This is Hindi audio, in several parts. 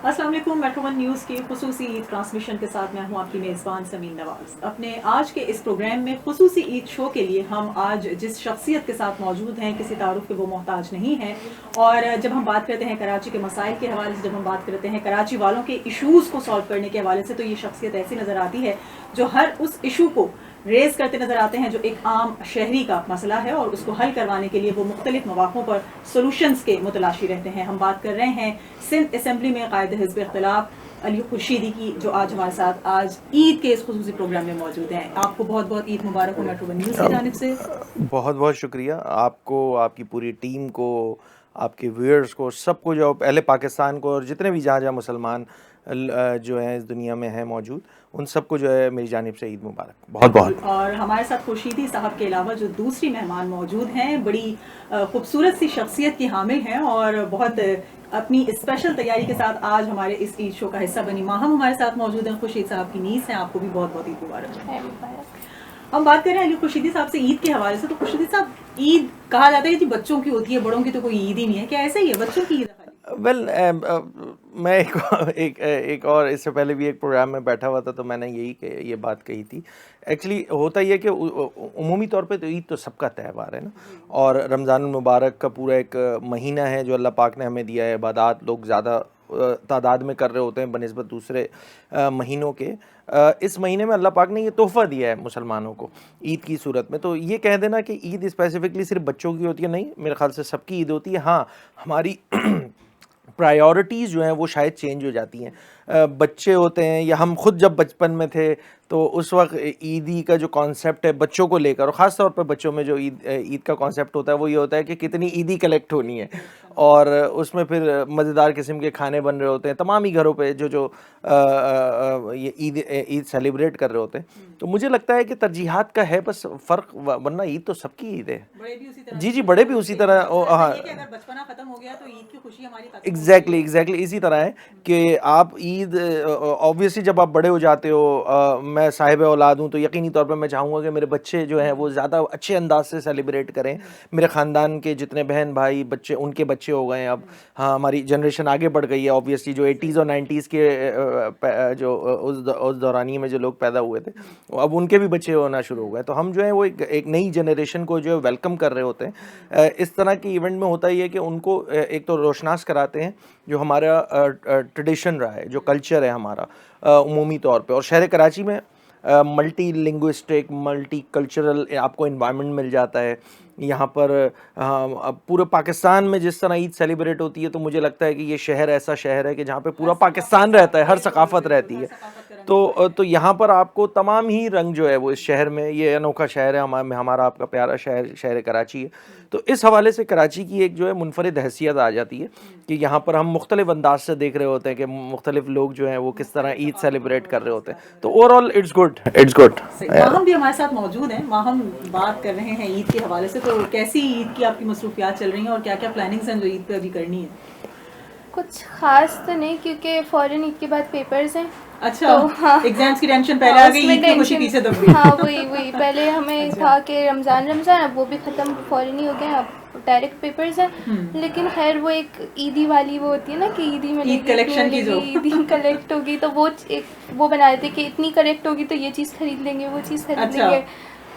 अस्सलाम वालेकुम। मेट्रो वन न्यूज़ की खुसूसी ईद ट्रांसमिशन के साथ मैं हूं आपकी मेज़बान समीन नवाज़। अपने आज के इस प्रोग्राम में खुसूसी ईद शो के लिए हम आज जिस शख्सियत के साथ मौजूद हैं, किसी तारुफ के वो मोहताज नहीं है। और जब हम बात करते हैं कराची के मसाइल के हवाले से, जब हम बात करते हैं कराची वालों के इशूज़ को सॉल्व करने के हवाले से, तो ये शख्सियत ऐसी नज़र आती है जो हर उस इशू को रेज करते नजर आते हैं जो एक आम शहरी का मसला है, और उसको हल करवाने के लिए वो मुख्तलिफ मौक़ों पर सोलूशंस के मुतलाशी रहते हैं। हम बात कर रहे हैं सिंध असम्बली में कायद हिज़्ब इख्तिलाफ अली खुर्शीदी की, जो आज हमारे साथ आज ईद के इस खुसूसी प्रोग्राम में मौजूद हैं। आपको बहुत बहुत ईद मुबारक हो मेट्रो वन न्यूज़ की जानिब से। बहुत बहुत शुक्रिया आपको, आपकी पूरी टीम को, आपके व्यूअर्स को, सबको, जो पहले पाकिस्तान को और जितने भी जहाँ जहाँ मुसलमान जो हैं इस दुनिया में हैं मौजूद, उन सबको जो है मेरी जानिब से ईद मुबारक बहुत बहुत। और हमारे साथ खुर्शीदी साहब के अलावा जो दूसरी मेहमान मौजूद हैं, बड़ी खूबसूरत सी शख्सियत की हामिल हैं और बहुत अपनी स्पेशल तैयारी के साथ आज हमारे इस ईद शो का हिस्सा बनी माहम हमारे साथ मौजूद हैं। खुर्शीद साहब की नीस हैं, आपको भी बहुत बहुत ईद मुबारक। हम बात कर रहे हैं अली खुर्शीदी साहब से ईद के हवाले से। तो खुर्शीदी साहब, ईद कहा जाता है कि बच्चों की होती है, बड़ों की तो कोई ईद ही नहीं है, क्या ऐसा ही है? बच्चों की ईद है? वेल मैं एक और इससे पहले भी एक प्रोग्राम में बैठा हुआ था, तो मैंने ये बात कही थी। एक्चुअली होता ही है कि उमूमी तौर पे तो ईद तो सबका त्यौहार है ना, और रमज़ान मुबारक का पूरा एक महीना है जो अल्लाह पाक ने हमें दिया है। इबादत लोग ज़्यादा तादाद में कर रहे होते हैं बनिस्बत दूसरे महीनों के। इस महीने में अल्लाह पाक ने ये तोहफ़ा दिया है मुसलमानों को ईद की सूरत में। तो ये कह देना कि ईद स्पेसिफ़िकली सिर्फ बच्चों की होती है, नहीं, मेरे ख़्याल से सबकी ईद होती है। हाँ, हमारी प्रायोरिटीज़ जो हैं वो शायद चेंज हो जाती हैं। बच्चे होते हैं या हम खुद जब बचपन में थे तो उस वक्त ईदी का जो कॉन्सेप्ट है बच्चों को लेकर, और ख़ास तौर पर बच्चों में जो ईद का कॉन्सेप्ट होता है वो ये होता है कि कितनी ईदी कलेक्ट होनी है, और उसमें फिर मज़ेदार किस्म के खाने बन रहे होते हैं तमाम ही घरों पे जो ये ईद सेलिब्रेट कर रहे होते हैं। तो मुझे लगता है कि तरजीहात का है बस फ़र्क, वरना ईद तो सबकी ईद है। जी जी, बड़े भी उसी तरह। हाँ, बचपना खत्म हो गया तो ईद की खुशी हमारी खत्म एग्जैक्टली इसी तरह है कि आप ईद, ऑब्वियसली जब आप बड़े हो जाते हो, मैं साहिब औलाद हूँ तो यकीनी तौर पे मैं चाहूँगा कि मेरे बच्चे जो हैं वो ज़्यादा अच्छे अंदाज से सेलिब्रेट करें। मेरे ख़ानदान के जितने बहन भाई बच्चे, उनके बच्चे हो गए हैं अब। हाँ, हमारी जनरेशन आगे बढ़ गई है ऑब्वियसली। जो 80s और 90s के जो उस दौरानिए में जो लोग पैदा हुए थे, अब उनके भी बच्चे होना शुरू हो गए। तो हम जो है वो एक नई जनरेशन को जो है वेलकम कर रहे होते हैं। इस तरह के इवेंट में होता ही है कि उनको एक तो रोशनास कराते हैं जो हमारा ट्रेडिशन रहा है, जो कल्चर है हमारा उमूमी तौर पे। और शहर कराची में मल्टी लिंग्विस्टिक, मल्टी कल्चरल आपको इन्वायरमेंट मिल जाता है। यहाँ पर अब पूरे पाकिस्तान में जिस तरह ईद सेलिब्रेट होती है, तो मुझे लगता है कि ये शहर ऐसा शहर है कि जहाँ पे पूरा पाकिस्तान रहता है, हर सकाफ़त रहती है। तो यहाँ पर आपको तमाम ही रंग जो है वो इस शहर में, ये अनोखा शहर है हमारा आपका प्यारा शहर कराची है। तो इस हवाले से कराची की एक जो है मुनफरिद हैसियत आ जाती है कि यहाँ पर हम मुख्तलिफ अंदाज से देख रहे होते हैं कि मुख्तलिफ लोग जो हैं वो किस तरह ईद सेलिब्रेट कर रहे होते हैं। तो overall it's good, it's good. Maham भी हमारे साथ मौजूद हैं। माहम, बात कर रहे हैं ईद के हवाले से, तो कैसी ईद की आपकी मसरूफियात चल रही हैं और क्या क्या प्लानिंग्स हैं जो ईद पे अभी करनी है? कुछ खास तो नहीं, क्योंकि फौरन ईद के बाद पेपर्स हैं। अच्छा, तो हाँ, एग्जाम्स की टेंशन पहले आ गई, ईद की खुशी पीछे दब गई। हाँ, वही पहले हमें था कि रमज़ान अब वो भी ख़त्म, फौरन ही हो गया, अब डायरेक्ट पेपर्स हैं। लेकिन खैर वो एक ईदी वाली वो होती है ना कि ईदी में ईद कलेक्शन की जो ईदी कलेक्ट होगी, तो वो एक वो बना देते कि इतनी कलेक्ट होगी तो ये चीज़ खरीद लेंगे, वो चीज़ खरीद लेंगे।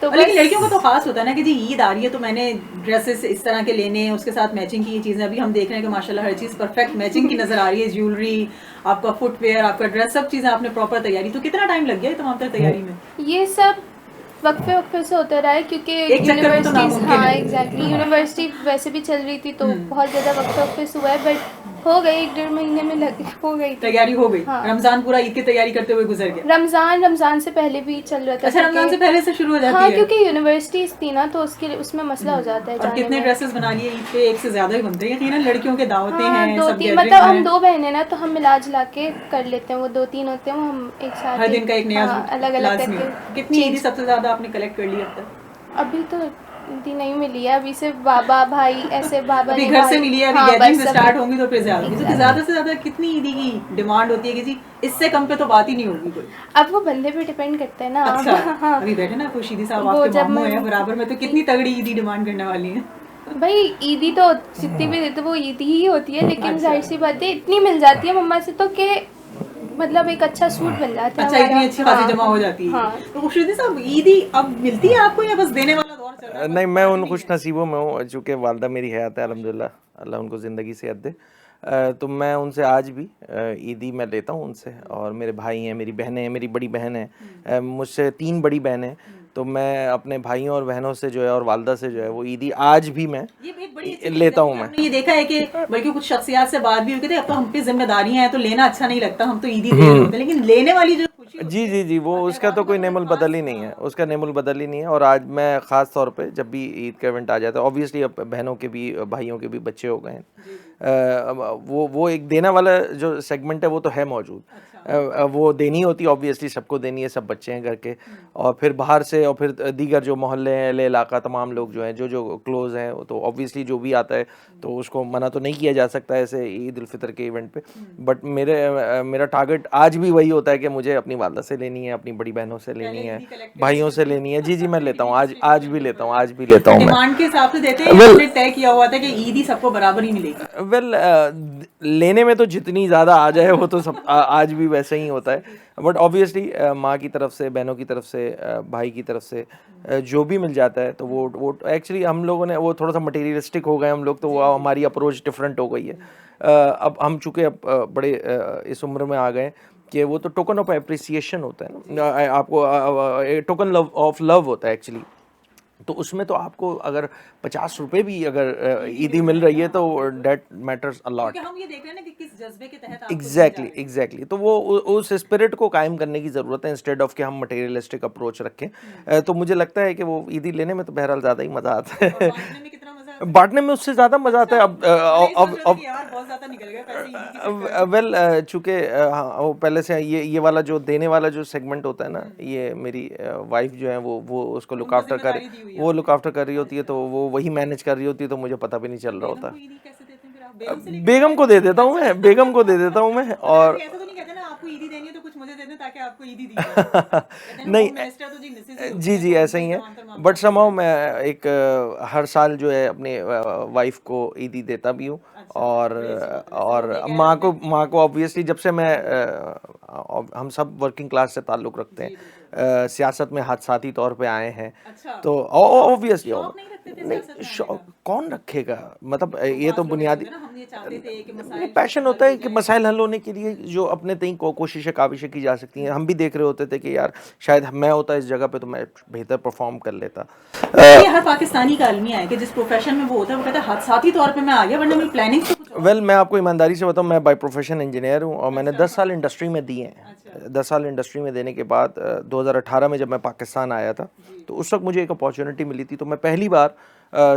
तो लेकिन लड़कियों का तो खास होता है ना कि जी ईद आ रही है तो मैंने ड्रेसेस इस तरह के लेने हैं, उसके साथ मैचिंग की ये चीज़ें। अभी हम देख रहे हैं कि माशाल्लाह हर चीज़ परफेक्ट मैचिंग की नज़र आ रही है, ज्वेलरी, आपका फुटवेयर, आपका ड्रेस, सब चीज़ें आपने प्रॉपर तैयारी। तो कितना टाइम लग गया तमाम तैयारी में? ये सब वक्फे से होता रहा है क्योंकि यूनिवर्सिटीज़, हाँ एग्जैक्टली, यूनिवर्सिटी वैसे भी चल रही थी तो बहुत ज़्यादा वक्फे से हुआ है, बट हो गई 1-1.5 महीने में हो गई तैयारी हो गई। हाँ। रमजान पूरा ईद की तैयारी करते हुए गुजर गया। रमजान से पहले भी चल रहा था। अच्छा, रमजान से पहले से शुरू हो जाती है? हाँ, क्योंकि यूनिवर्सिटीज थी ना तो उसमें मसला हो जाता है। और कितने ड्रेसेस बना लिए ईद पे? एक से ज्यादा ही बनते हैं यकीनन, लड़कियों के दावतें हैं, 2-3, मतलब हम 2 बहनें ना तो हम मिला जुला के कर लेते हैं, वो 2-3 होते हैं, वो हम एक साथ हर दिन का एक नया अलग करके। कितनी ईदी सबसे ज्यादा आपने कलेक्ट कर ली अब तक? अभी तो ईदी नहीं मिली है, अभी सिर्फ बाबा भाई ऐसे बाबा अभी घर से मिली है, अभी गैदरिंग स्टार्ट होंगी तो फिर ज्यादा। तो ज्यादा से ज्यादा कितनी ईदी की डिमांड होती है कि जी इससे कम पे तो बात ही नहीं होगी कोई? अब वो बंदे पे डिपेंड करता है ना। अच्छा, हाँ। अभी बैठे ना खुर्शीदी साहब आपके मामू हैं बराबर में, तो कितनी तगड़ी ईदी डिमांड करने वाली है? भाई ईदी तो जितनी भी देते वो ईदी ही होती है, लेकिन जाहिर सी बात है इतनी मिल जाती है मम्मा से तो कि मतलब एक अच्छा सूट बन जाता है अच्छा, इतनी हमारा। अच्छी खासी हाँ, जमा हो जाती है। हाँ। तो खुशनुदी साहब, ईदी अब मिलती है आपको या बस देने वाला दौर चल रहा है? नहीं, मैं उन खुश नसीबों में हूँ चूँकि वालदा मेरी हयात है अल्हम्दुलिल्लाह, अल्लाह उनको ज़िंदगी सेहत दे। तो मैं उनसे आज भी ईदी मैं लेता हूँ उनसे, और मेरे भाई हैं, मेरी बहनें हैं, मेरी बड़ी बहन है, मुझसे 3 बड़ी बहनें हैं, तो मैं अपने भाइयों और बहनों से जो है और वालदा से जो है वो ईदी आज भी मैं ये एक बड़ी अच्छी चीज़ लेता है हूँ कि मैं। हमने ये देखा है कि बल्कि कुछ शख्सियात से बात भी हुई थी, अब तो हम पे जिम्मेदारियां हैं तो लेना अच्छा नहीं लगता, हम तो ईदी दे रहे होते हैं, लेकिन लेने वाली जो खुशी होती जी, है जी, जी, वो और उसका तो त्योहारों कोई का बड़ा नेमुल खास, बदल ही नहीं है, उसका नेमुल बदल ही नहीं है। और आज मैं ख़ास तौर पे जब भी ईद का इवेंट आ जाता है, ऑब्वियसली अब बहनों के भी भाइयों के भी बच्चे हो गए हैं, अब वो एक देने वाला जो सेगमेंट है वो तो है मौजूद। वो देनी होती है, ऑब्वियसली सबको देनी है, सब बच्चे हैं घर के, और फिर बाहर से और फिर दीगर जो मोहल्ले हैं, अहले इलाका, तमाम लोग जो हैं जो क्लोज़ हैं, वो तो ऑब्वियसली जो भी आता है तो उसको मना तो नहीं किया जा सकता ऐसे ईद उल फितर के इवेंट पे। बट मेरा टारगेट आज भी वही होता है कि मुझे अपनी वालदा से लेनी है, अपनी बड़ी बहनों से लेनी है, भाइयों से लेनी है। जी, जी, मैं लेता हूँ, आज भी लेता हूँ, आज भी लेता हूँ मैं। डिमांड के हिसाब से देते हैं या Well- आपने तय किया हुआ था कि ईदी सबको बराबर ही मिलेगी? वेल लेने में तो जितनी ज़्यादा आ जाए वो तो सब आज भी वैसे ही होता है। बट ऑब्वियसली माँ की तरफ से, बहनों की तरफ से, भाई की तरफ से जो भी मिल जाता है तो वो एक्चुअली हम लोगों ने वो थोड़ा सा मटेरियलिस्टिक हो गए हम लोग, तो वो हमारी अप्रोच डिफरेंट हो गई है। अब हम चूँकि अब बड़े इस उम्र में आ गए कि वो तो टोकन ऑफ अप्रिसिएशन होता है ना, आपको टोकन ऑफ लव होता है एक्चुअली। तो उसमें तो आपको अगर 50 रुपए भी अगर ईदी मिल रही है तो डेट मैटर्स अ लॉट। क्योंकि हम ये देख रहे हैं ना कि किस जज्बे के तहत आपको एग्जैक्टली, एग्जैक्टली, तो वो उस स्पिरिट को कायम करने की ज़रूरत है, इंस्टेड ऑफ कि हम मटेरियलिस्टिक अप्रोच रखें। तो मुझे लगता है कि वो ईदी लेने में तो बहरहाल ज़्यादा ही मज़ा आता है, बांटने में कितना मजा आता है? बांटने में उससे ज़्यादा मज़ा आता है। अब मैं ये सोच अब रहा था अब कि यार बहुत ज्यादा निकल गए पैसे ईदी के चक्कर में। वेल चूँकि हाँ, वो पहले से ये वाला जो देने वाला जो सेगमेंट होता है ना, ये मेरी वाइफ जो है वो उसको लुक आफ्टर कर, जिम्मेदारी दी हुई है वो लुक आफ्टर कर रही होती है, तो वो वही मैनेज कर रही होती है, तो मुझे पता भी नहीं चल रहा बेगम होता। को ईदी कैसे देते हैं फिर आप? बेगम से लेके बेगम को दे देता हूँ मैं, बेगम को दे देता हूँ मैं। और ऐसा तो नहीं कहते ना आपको ईदी देनी है तो कुछ मुझे दे दें ताकि आपको ईदी दी जाए? कहते हैं ना, नहीं, होम मिनिस्टर तो जी मिसेज ही होती जी, है, जी, तो ऐसा ही उनसे है। जमानत मांगते बट हैं। समहाउ मैं एक हर साल जो है अपने वाइफ को ईदी देता भी हूँ। और माँ को ऑब्वियसली जब से मैं हम सब वर्किंग क्लास से ताल्लुक़ रखते हैं, सियासत में साथी तौर पे आए हैं, अच्छा, तो ऑब्वियसली शौक नहीं रखते थे सियासत में आने का? कौन रखेगा, मतलब ये तो बात लोग बुनियादी ऐसे होते हैं ना, हम ये चाहते थे कि नहीं, मसाइल पैशन हल होता है हो कि जाए। मसाइल हल होने के लिए जो अपने तय कोशिशें काबिशें की जा सकती हैं। हम भी देख रहे होते थे कि यार शायद मैं होता इस जगह पे तो मैं बेहतर परफॉर्म कर लेता। ये हर पाकिस्तानी का अलमिया है कि जिस प्रोफेशन में वो होता है वो कहता है हादसाती तौर पे मैं आ गया, वरना मेरी प्लानिंग तो कुछ और। वेल मैं आपको ईमानदारी से बताऊं, मैं बाय प्रोफेशन इंजीनियर हूं और मैंने 10 साल इंडस्ट्री में दिए हैं। 10 साल इंडस्ट्री में देने के बाद 2018 में जब मैं पाकिस्तान आया था तो उस वक्त मुझे एक अपॉर्चुनिटी मिली थी, तो मैं पहली बार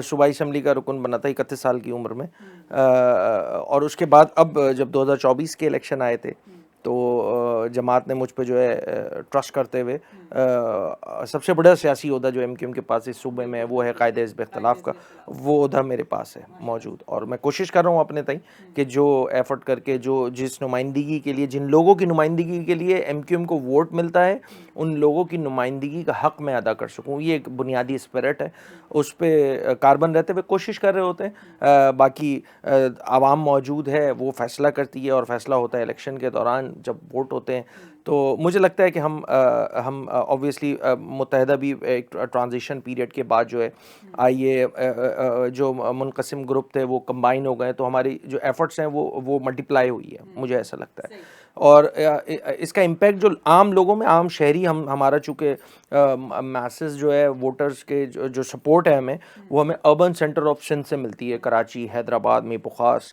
सूबाई असम्बली का रुकन बना था 31 साल की उम्र में। और उसके बाद अब जब 2024 के इलेक्शन आए थे तो जमात ने मुझ पे जो है ट्रस्ट करते हुए सबसे बड़ा सियासी ओहदा जो एमक्यूएम के पास इस सूबे में है वो है कायदे हिज़्ब इख्तिलाफ का, वो ओहदा मेरे पास है मौजूद। और मैं कोशिश कर रहा हूँ अपने तई कि जो एफर्ट करके जो जिस नुमाइंदगी के लिए, जिन लोगों की नुमाइंदगी के लिए एमक्यूएम को वोट मिलता है, उन लोगों की नुमाइंदगी का हक़ मैं अदा कर सकूँ, ये एक बुनियादी स्पिरिट है। उस पर कार्बन रहते हुए कोशिश कर रहे होते हैं। बाकी आवाम मौजूद है, वो फ़ैसला करती है और फ़ैसला होता है इलेक्शन के दौरान जब वोट होते हैं। तो मुझे लगता है कि हम ऑब्वियसली मुत्तहदा भी एक ट्रांजिशन पीरियड के बाद जो है आइए जो मुनक़सिम ग्रुप थे वो कंबाइन हो गए, तो हमारी जो एफ़र्ट्स हैं वो मल्टीप्लाई हुई है, मुझे ऐसा लगता है। और इसका इम्पैक्ट जो आम लोगों में, आम शहरी हमारा चूँकि मैसेस जो है वोटर्स के जो सपोर्ट है हमें, वो हमें अर्बन सेंटर ऑफ सिंध से मिलती है, कराची, हैदराबाद में, बुखास।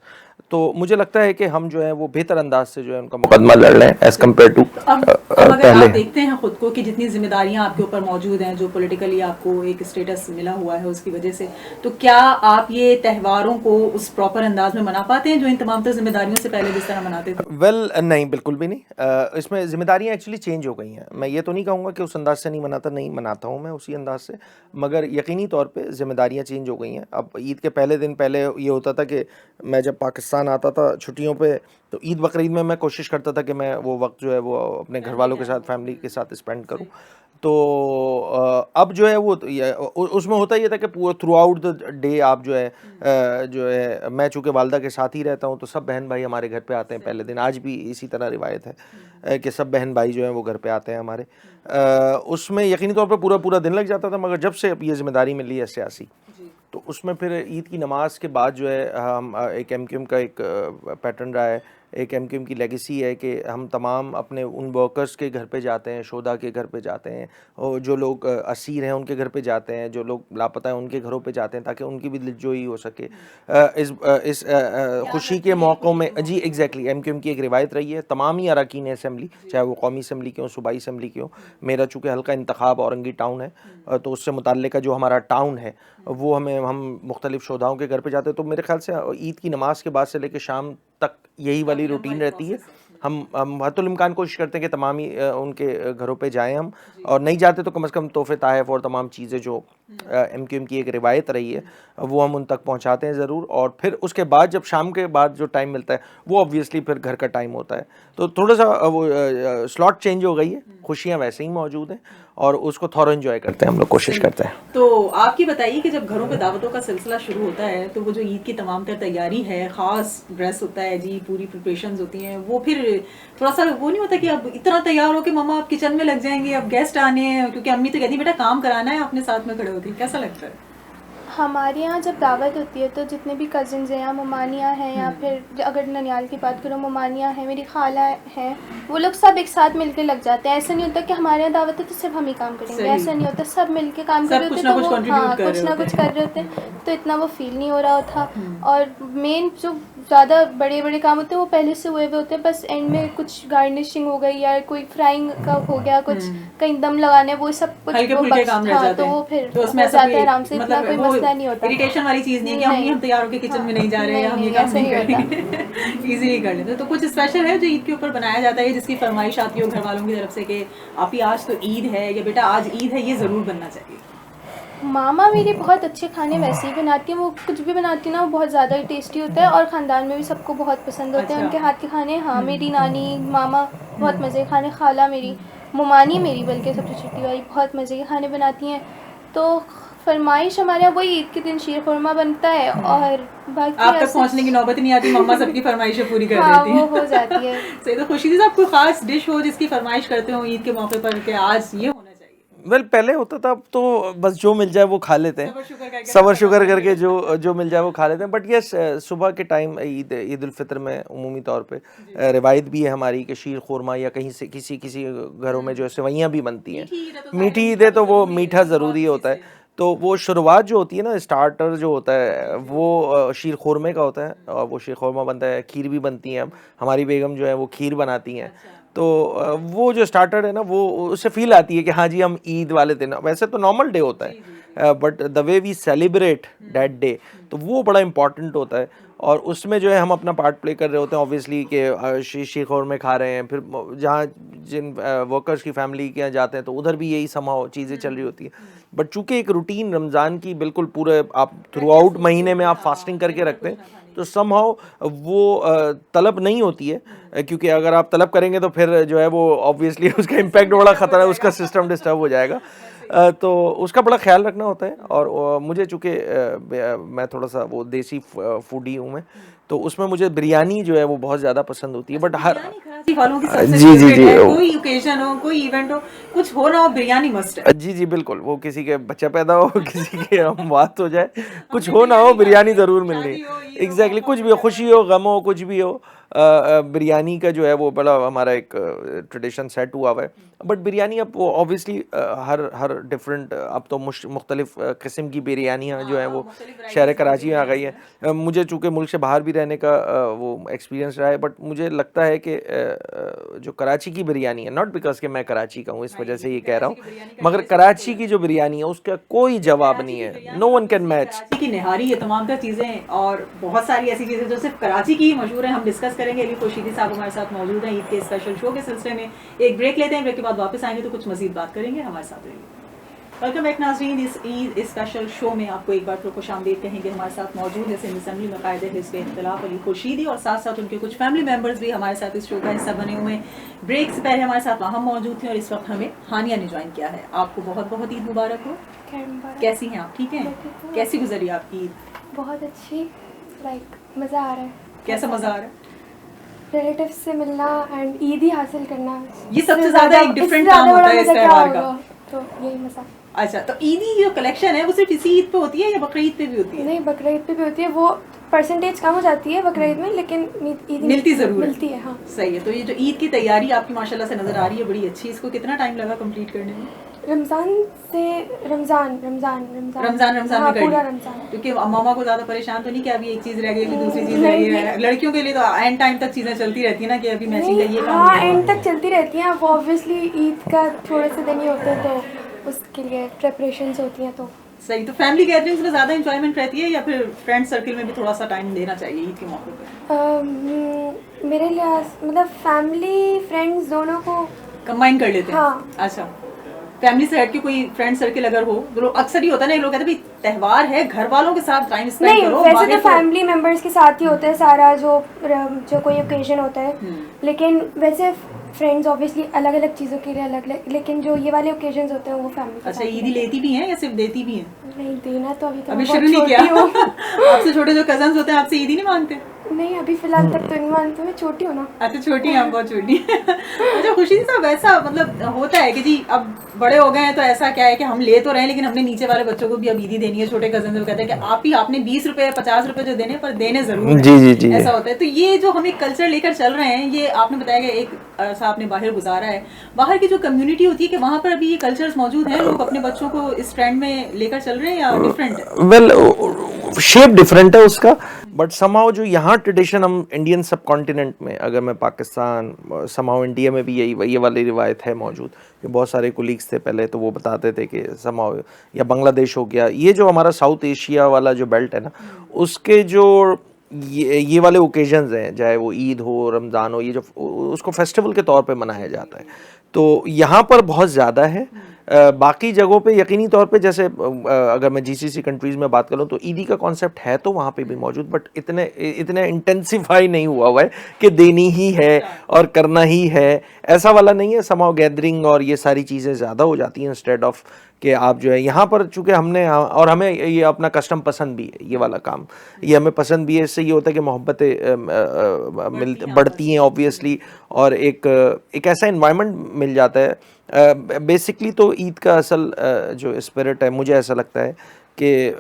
तो मुझे लगता है कि हम जो है वो बेहतर अंदाज से जो है उनका मुकदमा लड़ रहे हैं एज़ कम्पेयर टू अब अगर पहले। आप देखते हैं खुद को कि जितनी जिम्मेदारियां आपके ऊपर मौजूद हैं, जो पॉलिटिकली आपको एक स्टेटस मिला हुआ है उसकी वजह से, तो क्या आप ये त्योहारों को उस प्रॉपर अंदाज में मना पाते हैं जो इन तमाम तर जिम्मेदारियों से पहले जिस तरह मनाते थे? वेल नहीं, बिल्कुल भी नहीं। इसमें जिम्मेदारियाँ एक्चुअली चेंज हो गई हैं। मैं ये तो नहीं कहूँगा कि उस अंदाज से नहीं मनाता, नहीं मनाता हूँ मैं उसी अंदाज से, मगर यकीनी तौर पे जिम्मेदारियाँ चेंज हो गई हैं। अब ईद के पहले दिन पहले ये होता था कि मैं जब पाकिस्तान आता था छुट्टियों पे, तो ईद बकरीद में मैं कोशिश करता था कि मैं वो वक्त जो है वो अपने घर वालों के साथ, फैमिली के साथ स्पेंड करूँ। तो अब जो है वो उसमें होता ये था कि पूरा थ्रू आउट द डे आप जो है मैं चूँकि वालदा के साथ ही रहता हूँ तो सब बहन भाई हमारे घर पे आते हैं पहले दिन। आज भी इसी तरह रिवायत है कि सब बहन भाई जो हैं वो घर पे आते हैं हमारे। उसमें यकीनी तौर पर पूरा दिन लग जाता था, मगर जब से अब ये जिम्मेदारी मिली है सियासी, तो उसमें फिर ईद की नमाज के बाद जो है हम एक MQM का एक पैटर्न रहा है, एक MQM की लेगेसी है कि हम तमाम अपने उन वर्कर्स के घर पे जाते हैं, शोधा के घर पे जाते हैं, और जो लोग असीर हैं उनके घर पे जाते हैं, जो लोग लापता हैं उनके घरों पे जाते हैं, ताकि उनकी भी दिलजोई हो सके इस खुशी के मौक़ों में। जी एग्जैक्टली, MQM की एक रिवायत रही है, तमाम ही अरकान असम्बली, चाहे वो कौमी असम्बली के हों, सूबाई असम्बली के हों। मेरा चूँकि हल्का इंतखाब औरंगी टाउन है तो उससे मुताल्लिक़ जो हमारा टाउन है वो हम मुख्तलिफ़ शोधाओं के घर पे जाते हैं। तो मेरे ख्याल से ईद की नमाज के बाद से लेकर शाम तक यही वाली रूटीन रहती है। हम हतुल इम्कान कोशिश करते हैं कि तमाम ही उनके घरों पे जाएं हम, और नहीं जाते तो कम से कम तोहफ़े तहफ़ और तमाम चीज़ें जो MQM की एक रिवायत रही है वो हम उन तक पहुंचाते हैं ज़रूर। और फिर उसके बाद जब शाम के बाद जो टाइम मिलता है वो ऑब्वियसली फिर घर का टाइम होता है, तो थोड़ा सा वो स्लॉट चेंज हो गई है। खुशियाँ वैसे ही मौजूद हैं और उसको थोड़ा एंजॉय करते हैं हम लोग, कोशिश करते हैं। तो आपकी बताइए कि जब घरों पे दावतों का सिलसिला शुरू होता है तो वो जो ईद की तमाम तर तैयारी है, ख़ास ड्रेस होता है जी, पूरी प्रिपरेशंस होती हैं, वो फिर थोड़ा सा वो नहीं होता कि अब इतना तैयार हो कि मम्मा आप किचन में लग जाएंगे, अब गेस्ट आने हैं, क्योंकि अम्मी तो कहती बेटा काम कराना है, अपने साथ में खड़े होती, कैसा लगता है? हमारे यहाँ जब दावत होती है तो जितने भी कज़िन्स हैं या ममानियाँ हैं, या फिर अगर ननियाल की बात करो ममानियाँ हैं, मेरी खाला हैं, वो लोग सब एक साथ मिलके लग जाते हैं। ऐसा नहीं होता कि हमारे यहाँ दावत है तो सिर्फ हम ही काम करेंगे, ऐसा नहीं होता, सब मिलके काम कर रहे होते हैं, तो वो हाँ कुछ ना कुछ कर रहे होते हैं, तो इतना वो फील नहीं हो रहा था। और मेन जो ज़्यादा बड़े काम होते हैं वो पहले से हुए होते हैं, बस एंड में कुछ गार्निशिंग हो गई या कोई फ्राइंग का हो गया, कुछ कहीं दम लगाने, वो सब कुछ तो वो फिर हो जाता है आराम से, इतना कोई मसला नहीं होता। इरिटेशन वाली चीज़ नहीं है कि हम तैयार होकर किचन में नहीं जा रहे हैं, हम ये काम नहीं करेंगे, इजीली कर लेते हैं। तो कुछ स्पेशल है जो ईद के ऊपर बनाया जाता है जिसकी फरमाइश आती हो घर वालों की तरफ से कि आप ही आज तो ईद है, या बेटा आज ईद है, ये ज़रूर बनना चाहिए? मामा मेरी बहुत अच्छे खाने वैसे ही बनाती हैं, वो कुछ भी बनाती है ना वो बहुत ज़्यादा ही टेस्टी होता है, और ख़ानदान में भी सबको बहुत पसंद होते हैं उनके हाथ के खाने। हाँ, मेरी नानी मामा बहुत मज़े के खाने, खाला मेरी मुमानी मेरी बल्कि सबसे छोटी वाली बहुत मज़े के खाने बनाती हैं। तो फरमाइश हमारे यहाँ वही ईद के दिन शीर खुरमा बनता है, और बाकी आप तक पहुंचने की नौबत नहीं आती, मम्मा सबकी फरमाइशें पूरी कर हाँ, देती हैं। वो हो जाती है। सही। तो खुशी साहब कोई खास डिश हो जिसकी फरमाइश करते हो ईद के मौके पर कि आज ये होना चाहिए? वेल पहले होता था, अब तो बस जो मिल जाए वो खा लेते हैं, सबर शुगर करके जो मिल जाए वो खा लेते हैं। बट यस, सुबह के टाइम ईद उल फितर में उमूमी तौर पे रिवायत भी है हमारी कि शीर खुरमा या कहीं से किसी घरों में जो है सेवइयाँ भी बनती हैं। मीठी ईद है तो वो मीठा ज़रूरी होता है, तो वो शुरुआत जो होती है ना, स्टार्टर जो होता है वो शीर खुरमे का होता है, और वो शीर खुरमा बनता है, खीर भी बनती है। हमारी बेगम जो है वो खीर बनाती हैं, तो वो जो स्टार्टर है ना वो उससे फील आती है कि हाँ जी हम ईद वाले दिन, वैसे तो नॉर्मल डे होता है but the way we celebrate that day, तो वो बड़ा इंपॉर्टेंट होता है। और उसमें जो है हम अपना पार्ट प्ले कर रहे होते हैं ऑब्वियसली कि शीर खुरमे खा रहे हैं, फिर जहाँ जिन वर्कर्स की फैमिली के यहाँ जाते हैं तो उधर भी यही समाव चीज़ें चल रही होती है। बट चूँकि एक रूटीन रमज़ान की बिल्कुल पूरे आप थ्रू आउट महीने में आप फास्टिंग करके रखते हैं, तो समहाउ वो तलब नहीं होती है, क्योंकि अगर आप तलब करेंगे तो फिर जो है वो ऑब्वियसली उसका इम्पैक्ट बड़ा ख़तरा है, उसका सिस्टम डिस्टर्ब हो जाएगा, तो उसका बड़ा ख्याल रखना होता है। और मुझे चूँकि मैं थोड़ा सा वो देसी फूडी हूँ मैं, तो उसमें मुझे बिरयानी जो है वो बहुत ज़्यादा पसंद होती है। बट हर वालों की सबसे जी कोई ओकेजन हो, कोई इवेंट हो, कुछ हो ना हो, बिरयानी मस्ट है। जी बिल्कुल, वो किसी के बच्चा पैदा हो, किसी के बात हो जाए, कुछ हो ना हो, बिरयानी ज़रूर मिलनी। एग्जैक्टली, कुछ भी हो, खुशी हो, गम हो, कुछ भी हो, बिरयानी का जो है वो बड़ा हमारा एक ट्रेडिशन सेट हुआ हुआ है। बट बिरयानी अब वो ऑब्वियसली हर डिफरेंट, अब तो मुख्तलिफ किस्म की बिरयानियाँ जो हैं वो शहर कराची में आ गई हैं। मुझे चूँकि मुल्क से बाहर भी रहने का वो एक्सपीरियंस रहा है, बट मुझे लगता है कि जो कराची की बिरयानी है, नॉट बिकॉज कि मैं कराची का हूँ इस वजह से ये कह रहा हूँ, मगर कराची की जो बिरयानी है उसका कोई जवाब नहीं है, no one can match. Karachi की निहारी, ये तमाम तर चीज़ें और बहुत सारी ऐसी चीज़ें जो सिर्फ कराची की ही मशहूर है, हम डिस्कस करेंगे। अली खुर्शीदी साहब हमारे साथ मौजूद हैं ईद के स्पेशल शो के सिलसिले में। एक ब्रेक लेते हैं, ब्रेक के बाद वापस आएंगे तो कुछ मजीद बात करेंगे, हमारे साथ रहिए। वेलकम बैक नाज़रीन, इस ईद स्पेशल शो में आपको एक बार फिर खुशामदीद कहेंगे। हमारे साथ मौजूद है सिंध असेंबली में कायदे हिज़्ब इख्तिलाफ अली खुर्शीदी और साथ साथ उनके कुछ फैमिली मेम्बर्स भी हमारे साथ इस शो का हिस्सा बने हुए हैं। ब्रेक से पहले हमारे साथ वहाँ मौजूद थे और इस वक्त हमें हानिया ने ज्वाइन किया है। आपको बहुत बहुत ईद मुबारक हो। कैसी हैं आप? ठीक हैं? कैसी गुजरी आपकी ईद? बहुत अच्छी, लाइक मज़ा आ रहा है। कैसा मज़ा आ रहा है? रिलेटिव्स से मिलना एंड ईद ही हासिल करना, ये सबसे ज़्यादा एक डिफरेंट काम होता है इस त्यौहार का। तो यही मज़ा। अच्छा, तो ईदी जो कलेक्शन है वो सिर्फ इसी ईद पे होती है या बकरीद पे भी होती है? नहीं, बकरीद पे भी होती है। वो परसेंटेज कम हो जाती है बकरीद में, लेकिन ईद मिलती ज़रूर मिलती है। हाँ, सही है। तो ये जो ईद की तैयारी आपकी माशाल्लाह से नज़र आ रही है बड़ी अच्छी, इसको कितना टाइम लगा कंप्लीट करने में? रमज़ान रमज़ान हाँ, में पूरा कर रमज़ान। क्योंकि मामा को ज़्यादा परेशान तो नहीं कि अभी एक चीज़ रह गई अभी दूसरी चीज़ रह गई है? लड़कियों के लिए तो एंड टाइम तक चीज़ें चलती रहती है ना कि अभी मैचिंग का ये काम हाँ, नहीं हुआ। एंड तक चलती रहती हैं। वो ऑब्वियसली ईद का थोड़े से दिन ही होते हैं, तो उसके लिए प्रेपरेशंस होती हैं। तो सही। तो फैमिली गैदरिंग्स में ज़्यादा इंजॉयमेंट रहती है या फिर फ्रेंड सर्कल में भी थोड़ा सा टाइम देना चाहिए ईद के मौके पर? मेरे लिहाज मतलब फैमिली फ्रेंड्स दोनों को कंबाइन कर लेते हैं। हाँ। अच्छा, फैमिली से हट के कोई फ्रेंड सर्कल अगर हो तो अक्सर ही होता है ना, लोग कहते हैं भाई त्यौहार है घर वालों के साथ टाइम स्पेंड नहीं, करो। वैसे तो फैमिली मेंबर्स के साथ ही होता है सारा जो कोई ओकेजन होता है। लेकिन वैसे फ्रेंड्स ऑब्वियसली अलग अलग चीज़ों के लिए अलग अलग, लेकिन जो ये वाले ओकेजन्स होते हैं वो फैमिली। अच्छा, ईदी लेती भी हैं या सिर्फ देती भी हैं? नहीं, देना तो अभी शुरू नहीं किया। आपसे छोटे जो कजन्स होते हैं आपसे ईदी नहीं मांगते? नहीं, अभी फिलहाल तक तो नहीं मानती, मैं छोटी हूँ ना। अच्छा, छोटी हैं आप, बहुत छोटी। अच्छा, खुशी साहब ऐसा मतलब होता है कि जी अब बड़े हो गए हैं तो ऐसा क्या है कि हम ले तो रहे हैं लेकिन हमने नीचे वाले बच्चों को भी अब ईदी देनी है। छोटे कजन वो कहते हैं कि आपने 20 रुपए 50 रुपए जो देने पर देने जरूर है। जी ऐसा होता है। तो ये जो हम एक कल्चर लेकर चल रहे हैं, ये आपने बताया कि एक अरसा आपने बाहर गुजारा है, बाहर की जो कम्युनिटी होती है कि वहाँ पर अभी ये कल्चर्स मौजूद हैं, लोग अपने बच्चों को इस ट्रेंड में लेकर चल रहे हैं या डिफरेंट है? वेल, शेप डिफरेंट है उसका, बट समाओ जो यहाँ ट्रेडिशन हम इंडियन सब कॉन्टिनेंट में, अगर मैं पाकिस्तान समाओ इंडिया में भी ये वाली रिवायत है मौजूद। कि बहुत सारे कोलीग्स थे पहले तो वो बताते थे कि समाओ या बांग्लादेश हो गया, ये जो हमारा साउथ एशिया वाला जो बेल्ट है ना, उसके जो ये वाले ओकेजन्स हैं, चाहे वो ईद हो रमज़ान हो, ये जो उसको फेस्टिवल के तौर पे मनाया जाता है, तो यहाँ पर बहुत ज़्यादा है। बाकी जगहों पे यकीनी तौर पे जैसे अगर मैं जीसीसी कंट्रीज़ में बात करूँ तो ईदी का कॉन्सेप्ट है तो वहाँ पे भी मौजूद, बट इतने इंटेंसिफाई नहीं हुआ हुआ है कि देनी ही है और करना ही है, ऐसा वाला नहीं है। समाओ गैदरिंग और ये सारी चीज़ें ज़्यादा हो जाती हैं इंस्टेड ऑफ कि आप जो है यहाँ पर, चूँकि हमने और हमें ये अपना कस्टम पसंद भी है, ये वाला काम ये हमें पसंद भी है। इससे ये होता है कि मोहब्बतें बढ़ती हैं ऑब्वियसली, और एक ऐसा इन्वायरमेंट मिल जाता है। बेसिकली तो ईद का असल जो स्पिरिट है, मुझे ऐसा लगता है कि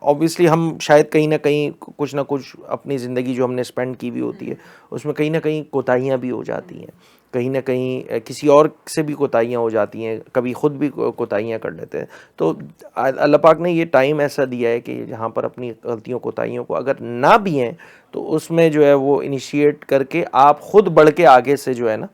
ऑब्वियसली हम शायद कहीं ना कहीं कुछ ना कुछ अपनी ज़िंदगी जो हमने स्पेंड की हुई होती है उसमें कहीं ना कहीं कोताहियाँ भी हो जाती हैं, कहीं ना कहीं किसी और से भी कोताहियाँ हो जाती हैं, कभी ख़ुद भी कोताहियाँ कर लेते हैं। तो अल्लाह पाक ने ये टाइम ऐसा दिया है कि जहाँ पर अपनी गलतियों कोताहियों को अगर ना भी हैं तो उसमें जो है वो इनिशिएट करके आप ख़ुद बढ़ के आगे से जो है ना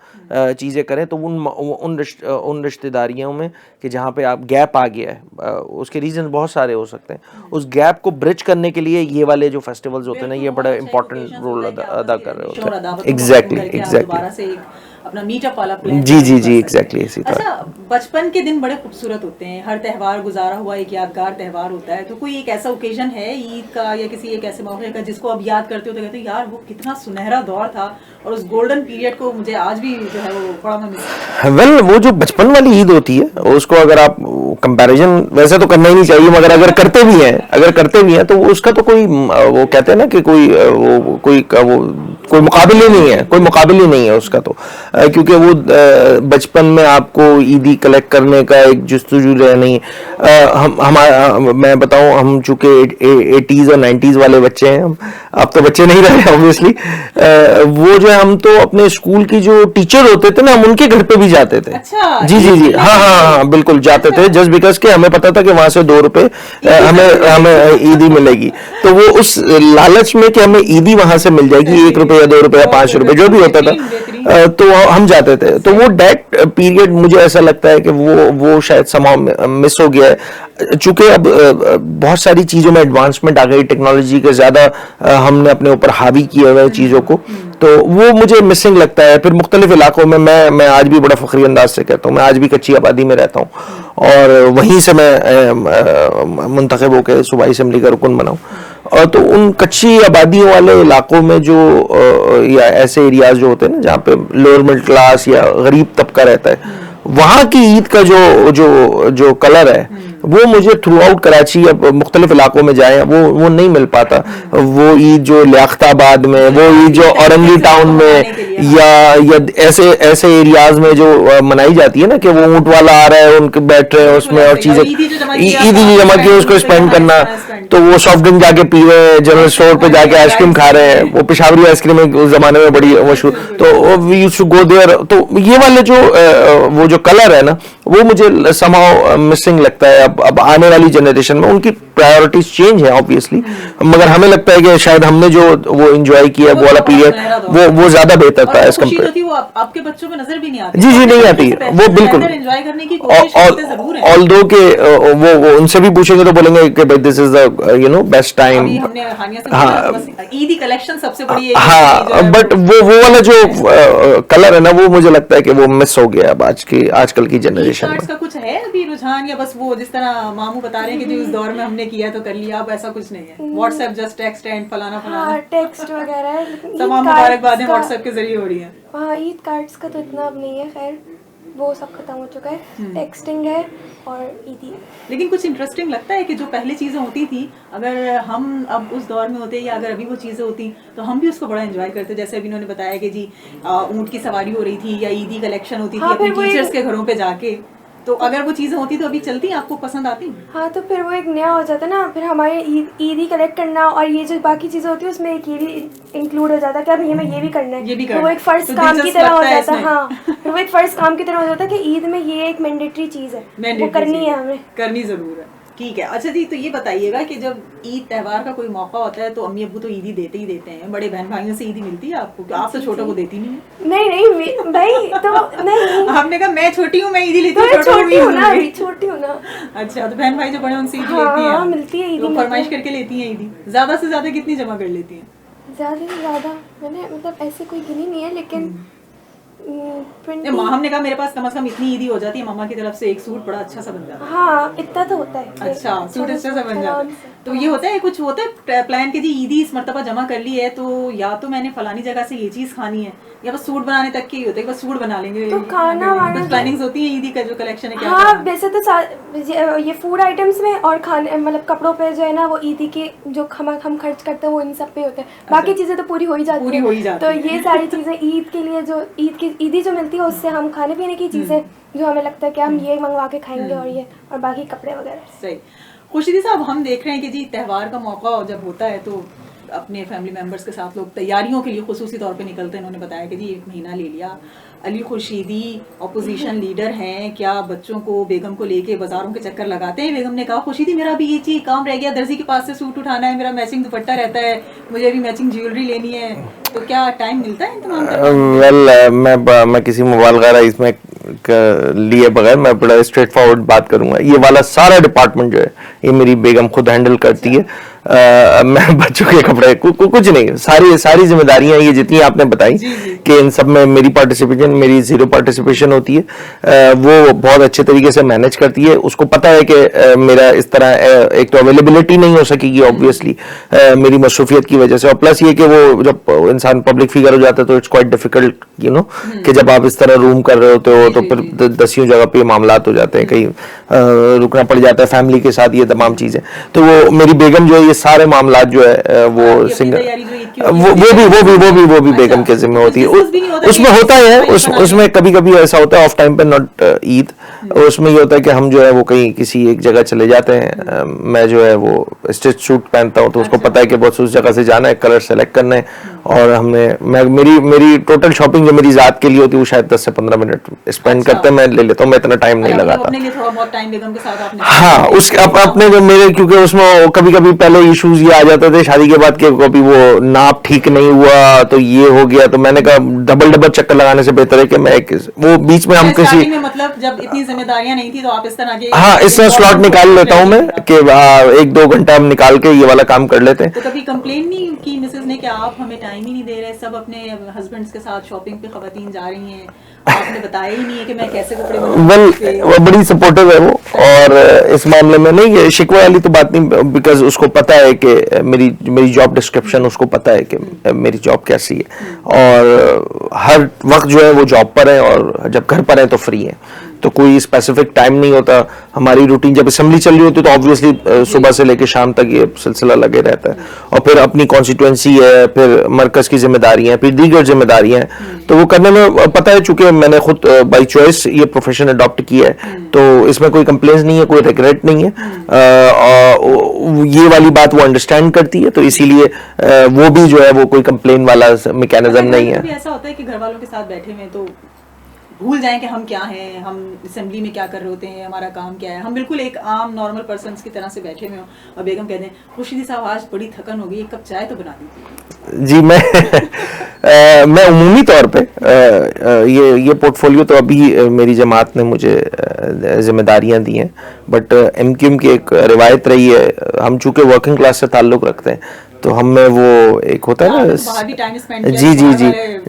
चीज़ें करें। तो उन रिश्तेदारियों में कि जहाँ पे आप गैप आ गया है, उसके रीज़न बहुत सारे हो सकते हैं, उस गैप को ब्रिज करने के लिए ये वाले जो फेस्टिवल्स होते हैं ना, ये बड़ा इंपॉर्टेंट रोल अदा कर रहे होते हैं। एग्जैक्टली अपना मीटअप वाला प्लान। जी एग्जैक्टली इसी तरह। अच्छा, बचपन के दिन बड़े खूबसूरत होते हैं, हर त्यौहार गुजारा हुआ एक यादगार त्यौहार होता है। तो कोई एक ऐसा ओकेजन है ईद का या किसी एक ऐसे मौके का जिसको अब याद करते हो तो कहते हो यार वो कितना सुनहरा दौर था और उस गोल्डन पीरियड को मुझे आज भी जो है वो बड़ा मैं मिस। वेल, वो जो बचपन वाली ईद होती है उसको अगर आप कंपैरिजन वैसे तो करना ही नहीं चाहिए, मगर अगर करते भी हैं तो उसका तो कोई, वो कहते हैं ना कि कोई मुकाबले नहीं है उसका तो, क्योंकि वो बचपन में आपको ईदी कलेक्ट करने का एक जस्तुजू नहीं। मैं बताऊं, हम चूंकि 80s और 90s वाले बच्चे हैं, हम अब तो बच्चे नहीं रहे ऑब्वियसली, वो जो है हम तो अपने स्कूल की जो टीचर होते थे ना, हम उनके घर पे भी जाते थे। अच्छा, जी हाँ बिल्कुल जाते थे, जस्ट बिकॉज के हमें पता था कि वहां से 2 रुपए हमें ईदी मिलेगी, तो वो उस लालच में कि हमें ईदी वहां से मिल जाएगी, 1 रुपया 2 रुपया 5 रुपए जो भी होता था, तो हम जाते थे, तो वो डेट पीरियड मुझे ऐसा लगता है कि वो शायद समाव मिस हो गया है, चूंकि अब बहुत सारी चीज़ों में एडवांसमेंट आ गई, टेक्नोलॉजी के ज़्यादा हमने अपने ऊपर हावी किए हुए चीज़ों को, तो वो मुझे मिसिंग लगता है। फिर मुख्तलिफ इलाकों में मैं आज भी बड़ा फखरी अंदाज से कहता हूँ, मैं आज भी कच्ची आबादी में रहता हूँ और वहीं से मैं मुंतखब होकर सूबाई असम्बली का रुकन बनाऊँ, और तो उन कच्ची आबादियों वाले इलाकों में जो या ऐसे एरियाज जो होते हैं ना जहाँ पे लोअर मिडिल क्लास या गरीब तबका रहता है, वहाँ की ईद का जो कलर है वो मुझे थ्रू आउट कराची या मुख्तलिफ इलाकों में जाए वो नहीं मिल पाता। वो ईद जो लियाकताबाद में, वो ईद जो औरंगी टाउन में या ऐसे एरियाज में जो मनाई जाती है ना कि वो ऊंट वाला आ रहा है, उनके बैठ रहे हैं उसमें और चीजें, ईदी जमा की उसको स्पेंड करना, तो वो सॉफ्ट ड्रिंक जाके पी रहे हैं, जनरल स्टोर पे जाके आइसक्रीम खा रहे हैं, वो पेशावरी आइसक्रीम उस जमाने में बड़ी मशहूर, तो we used to go there. तो ये वाले वो जो कलर है ना वो मुझे समहाउ मिसिंग लगता है। अब आने वाली जनरेशन में उनकी प्रायोरिटीज चेंज है ऑब्वियसली, मगर हमें लगता है कि शायद हमने जो वो एंजॉय किया वो वाला पीरियड वो ज्यादा बेहतर था एज कम्पेयर। आपके बच्चों में नजर भी नहीं आती। जी नहीं आती वो बिल्कुल, एंजॉय करने की कोशिश करते जरूर हैं। ऑल्दो के वो उनसे भी पूछेंगे तो बोलेंगे कि भाई this is the best time. ईदी कलेक्शन सबसे बड़ी, हाँ, बट वो वाला जो कलर है ना वो मुझे लगता है कि वो मिस हो गया अब आजकल की जनरेशन में। का कुछ है अभी रुझान, या बस वो जिस तरह मामू बता रहे हैं कि जो उस दौर में हमने किया तो कर लिया, अब ऐसा कुछ नहीं है? व्हाट्सएप जस्ट टेक्स्ट एंड फलाना टेक्स्ट वगैरह है, तमाम मुबारकबादें व्हाट्सएप के जरिए हो रही है। हाँ, ईद कार्ड्स का तो इतना अब नहीं है, खैर वो सब खत्म हो चुका है, टेक्सटिंग है और ईदी। लेकिन कुछ इंटरेस्टिंग लगता है कि जो पहले चीज़ें होती थी, अगर हम अब उस दौर में होते या अगर अभी वो चीज़ें होती तो हम भी उसको बड़ा एंजॉय करते। जैसे अभी इन्होंने बताया कि जी ऊँट की सवारी हो रही थी या ईदी कलेक्शन होती थी अपने टीचर्स के घरों पे जाके, तो अगर वो चीज़ें होती तो अभी चलती, आपको पसंद आती? हाँ, तो फिर वो एक नया हो जाता ना, फिर हमारे ईदी कलेक्ट करना और ये जो बाकी चीज़ें होती है उसमें एक ये भी इंक्लूड हो जाता है कि अब हमें ये भी करना है, तो वो एक फ़र्ज काम की तरह हो जाता है। हाँ, फिर वो एक फ़र्ज काम की तरह हो जाता है कि ईद में ये एक मैंडेटरी चीज़ है, वो करनी है, हमें करनी ज़रूर है। ठीक है। अच्छा जी, तो ये बताइएगा कि जब ईद त्यौहार का कोई मौका होता है तो अम्मी अब्बू तो ईदी देते ही देते हैं, बड़े बहन भाइयों से ईदी मिलती है आपको? आप तो छोटों को देती नहीं है। नहीं भाई, तो नहीं, आपने कहा मैं छोटी हूँ, मैं ईदी लेती हूँ, छोटी हूँ ना। अच्छा, तो बहन भाई जो बड़े उनसे ईदी लेती हैं? मिलती है ईदी, तो फरमाइश करके लेती हैं ईदी। ज्यादा से ज्यादा कितनी जमा कर लेती हैं? ज्यादा से ज्यादा मैंने मतलब ऐसे कोई गिनी नहीं है, लेकिन हमने कहा मेरे पास कम से कम इतनी ईदी हो जाती है मामा की तरफ से, एक सूट बड़ा अच्छा सा बन जाता है। हाँ, इतना तो होता है। अच्छा, सूट अच्छा सा बन जाता है। तो ये होता है, कुछ होता है प्लान के जी ईदी इस मर्तबा जमा कर ली है तो या तो मैंने फलानी जगह से ये चीज खानी है, या बस सूट बनाने तक की होता है, बस सूट बना लेंगे, तो खाना कुछ प्लानिंग्स होती है ईदी का जो कलेक्शन है क्या? हाँ, वैसे तो ये फूड आइटम्स में और खाने मतलब कपड़ों पे जो है ना, वो ईदी के जो हम खर्च करते हैं वो इन सब पे होते हैं। बाकी चीजें तो पूरी हो ही जाती है। तो ये सारी चीजें ईद के लिए जो ईदी जो मिलती है उससे हम खाने पीने की चीजें जो हमें लगता है कि हम ये मंगवा के खाएंगे और बाकी कपड़े वगैरह। सही। खुर्शीदी साहब, हम देख रहे हैं कि जी त्यौहार का मौका जब होता है तो अपने फैमिली मेंबर्स के साथ लोग तैयारियों के लिए खुसूसी तौर पे निकलते हैं। उन्होंने बताया कि जी 1 महीना ले लिया। अली खुर्शीदी अपोजिशन लीडर हैं, क्या बच्चों को बेगम को लेके बाजारों के चक्कर लगाते हैं? बेगम ने कहा खुर्शीदी मेरा अभी ये चीज़ काम रह गया, दर्जी के पास से सूट उठाना है, मेरा मैचिंग दुपट्टा रहता है, मुझे अभी मैचिंग ज्वेलरी लेनी है, तो क्या टाइम मिलता है इंतजाम करने? मैं किसी मुबालगा इसमें लिए बगैर मैं बड़ा स्ट्रेट फॉरवर्ड बात करूंगा। ये वाला सारा डिपार्टमेंट जो है ये मेरी बेगम खुद हैंडल करती है। मैं बच्चों के कपड़े कुछ नहीं, सारी जिम्मेदारियां ये जितनी आपने बताई कि इन सब में मेरी पार्टिसिपेशन, मेरी जीरो पार्टिसिपेशन होती है। वो बहुत अच्छे तरीके से मैनेज करती है। उसको पता है कि मेरा इस तरह एक तो अवेलेबिलिटी नहीं हो सकेगी ऑब्वियसली मेरी मसरूफियत की वजह से, और प्लस ये कि वो जब इंसान पब्लिक फिगर हो जाता है तो इट्स क्वाइट डिफिकल्ट कि जब आप इस तरह रूम कर रहे होते हो तो फिर 10 जगह पे मामलात हो जाते हैं, कहीं रुकना पड़ जाता है फैमिली के साथ, ये तमाम चीजें। तो वो मेरी बेगम जो है ये सारे मामलात जो है वो सिंगल वो भी बेगम के जिम्मे होती है। उसमें होता है, उसमें कभी कभी ऐसा होता है ऑफ टाइम पे, नॉट ईद, उसमें ये होता है कि हम जो है वो कहीं किसी एक जगह चले जाते हैं। मैं जो है वो स्टिच सूट पहनता हूँ तो उसको पता है कि बस उस जगह से जाना है, कलर सेलेक्ट करना है और हमने मेरी टोटल शॉपिंग जो मेरी जात के लिए होती है वो शायद 10 से 15 मिनट स्पेंड करते मैं ले लेता हूँ, मैं इतना टाइम नहीं लगाता। अपने लिए थोड़ा बहुत टाइम बेगम के साथ आपने हाँ, उसके अपने जो मेरे, क्योंकि उसमें कभी कभी पहले इश्यूज ये आ जाते थे शादी के बाद के, कभी वो नाप ठीक नहीं हुआ तो ये हो गया, तो मैंने कहा डबल चक्कर लगाने से बेहतर है कि मैं वो बीच में हम किसी मतलब जब इतनी जिम्मेदारियां नहीं थी तो आप इस तरह के हाँ इस तरह स्लॉट निकाल लेता हूँ मैं कि 1-2 घंटा हम निकाल के ये वाला काम कर लेते हैं। तो कभी कंप्लेन नहीं की मिसेज ने कि आप हमें टाइम ही नहीं दे रहे, सब अपने हस्बैंड्स के साथ शॉपिंग पे खवातीन जा रही हैं, आपने बताया ही नहीं है कि मैं कैसे कपड़े वेल वो बड़ी सपोर्टिव है वो, और इस मामले में नहीं ये शिकवा वाली तो बात नहीं, बिकॉज उसको पता है कि मेरी जॉब डिस्क्रिप्शन, उसको पता है कि मेरी जॉब कैसी है, और हर वक्त जो है वो जॉब पर है, और जब घर पर है तो फ्री है, तो कोई स्पेसिफिक टाइम नहीं होता। हमारी रूटीन जब असेंबली चल रही होती है तो ऑब्वियसली सुबह से लेकर शाम तक ये सिलसिला लगे रहता है, और फिर अपनी कॉन्स्टिट्यूएंसी है, फिर मरकज की जिम्मेदारियां, फिर दीगर जिम्मेदारियां हैं, तो वो करने में पता है, चूंकि मैंने खुद बाई चॉइस ये प्रोफेशन अडॉप्ट किया है, तो इसमें कोई कंप्लेंट्स नहीं है, कोई रिग्रेट नहीं है। ये वाली बात वो अंडरस्टैंड करती है, तो इसीलिए वो भी जो है वो कोई कंप्लेन वाला मैकेनिज्म नहीं है। ऐसा होता है कि घर वालों के साथ बैठे हुए तो भूल जाएं कि हम क्या हैं, हम असेंबली में क्या कर रहे होते हैं, हमारा काम क्या है, हम बिल्कुल एक आम नॉर्मल पर्सन की तरह से बैठे हुए हों, और बेगम कहते हैं खुर्शीदी साहब आज बड़ी थकन हो गई, एक कप चाय तो बना दीजिए। जी मैं उमूमी तौर पे ये पोर्टफोलियो तो अभी मेरी जमात ने मुझे जिम्मेदारियां दी हैं, बट एमक्यूएम की एक रिवायत रही है, हम चूंकि वर्किंग क्लास से ताल्लुक रखते हैं तो हम में वो एक होता है ना,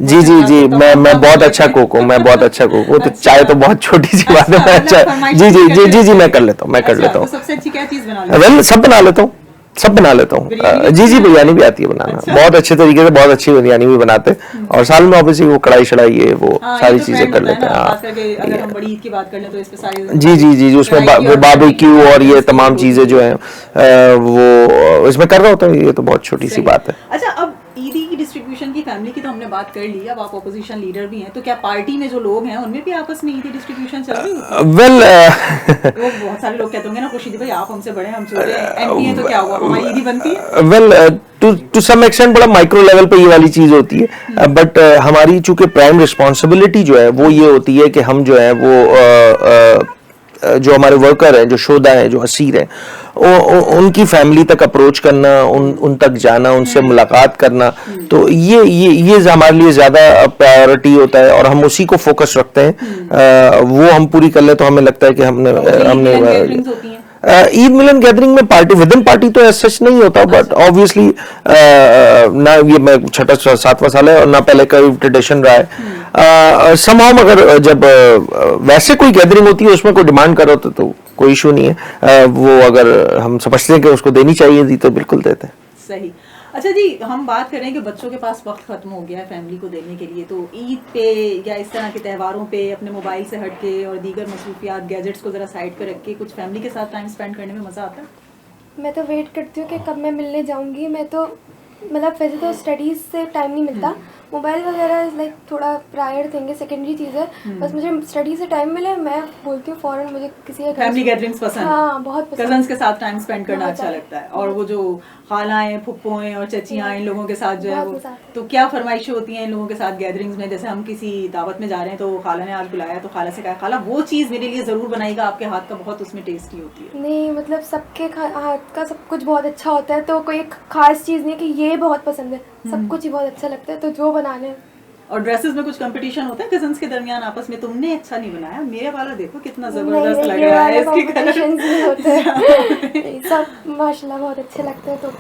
जी मैं बहुत अच्छा कुक हूँ, मैं बहुत अच्छा कुक हूँ, तो चाय तो बहुत छोटी सी बात है, मैं अच्छा जी मैं कर लेता हूँ, सबसे अच्छी क्या चीज बना लेते वेल सब बना लेता हूँ जी बिरयानी भी आती है बनाना, बहुत अच्छे तरीके से, बहुत अच्छी बिरयानी भी बनाते हैं, और साल में ऑब्वियसली वो कढ़ाई शढ़ाई ये वो सारी चीजें कर लेते हैं। जी उसमें बारबेक्यू और ये तमाम चीजें जो है वो इसमें कर रहा होता है, ये तो बहुत छोटी सी बात है। अच्छा, अब ईदी की डिस्ट्रीब्यूशन की फैमिली की तो हमने बात कर ली, अब आप ऑपोजिशन लीडर भी हैं, तो क्या पार्टी में जो लोग हैं उनमें भी आपस में ईदी डिस्ट्रीब्यूशन चल रही है? वेल वो बहुत सारे लोग कहते होंगे ना खुर्शीदी भाई आप हमसे बड़े हैं, हम छोटे हैं, एमपी हैं तो क्या हुआ, हमारी ईदी बनती है? वेल टू सम एक्सटेंट बड़ा माइक्रो लेवल पे ये वाली चीज होती है, बट हमारी चूंकि प्राइम रिस्पॉन्सिबिलिटी जो है वो ये होती है कि हम जो है वो जो हमारे वर्कर हैं, जो शोधा हैं, जो असीर हैं, उनकी फैमिली तक अप्रोच करना, उन तक जाना, उनसे मुलाकात करना, तो ये हमारे लिए ज्यादा प्रायोरिटी होता है, और हम उसी को फोकस रखते हैं। वो हम पूरी कर ले तो हमें लगता है कि हमने ईद मिलन गैदरिंग में पार्टी विद इन पार्टी तो सच नहीं होता, बट ऑब्वियसली ना ये मैं 6-7वां साल है और ना पहले का ट्रेडिशन रहा है। समहाउ अगर जब वैसे कोई गैदरिंग होती है उसमें कोई डिमांड करो तो कोई इशू नहीं है, वो अगर हम समझते हैं कि उसको देनी चाहिए थी तो बिल्कुल देते हैं। सही। अच्छा जी, हम बात कर रहे हैं कि बच्चों के पास वक्त खत्म हो गया है फैमिली को देने के लिए, तो ईद पे या इस तरह के त्योहारों पे अपने मोबाइल से हट के और दीगर मसरूफियात गैजेट्स को ज़रा साइड पे रख के कुछ फैमिली के साथ टाइम स्पेंड करने में मज़ा आता है? मैं तो वेट करती हूँ कि कब मैं मिलने जाऊँगी। मैं तो मतलब वैसे तो स्टडीज़ से टाइम नहीं मिलता, मोबाइल वगैरह लाइक थोड़ा प्रायर थिंग है, सेकेंडरी चीज़ है, बस मुझे स्टडी से टाइम मिले मैं बोलती हूँ फ़ौरन मुझे किसी फैमिली गैदरिंग्स पसंद? हाँ बहुत पसंद, कजन्स के साथ टाइम स्पेंड करना अच्छा लगता है, और वो जो खालाएं फुप्पोएं और चचियां इन लोगों के साथ जो है वो, तो क्या फरमाइशें होती हैं इन लोगों के साथ गैदरिंग्स में? जैसे हम किसी दावत में जा रहे हैं तो खाला ने आज बुलाया तो खाला से कहा खाला वो चीज़ मेरे लिए ज़रूर बनाएगा, आपके हाथ का बहुत उसमें टेस्टी होती है। नहीं मतलब सबके हाथ का सब कुछ बहुत अच्छा होता है, तो कोई खास चीज़ नहीं कि ये बहुत पसंद है, सब कुछ ही बहुत अच्छा लगता है, तो जो बनाने। और ड्रेसेस में कुछ कंपटीशन होता है कजन्स के दरमियान आपस में, तुमने अच्छा नहीं बनाया, मेरे वाला देखो कितना जबरदस्त लग रहा है, इसकी नहीं होते हैं। सब माशाल्लाह बहुत अच्छे लगते हैं, तो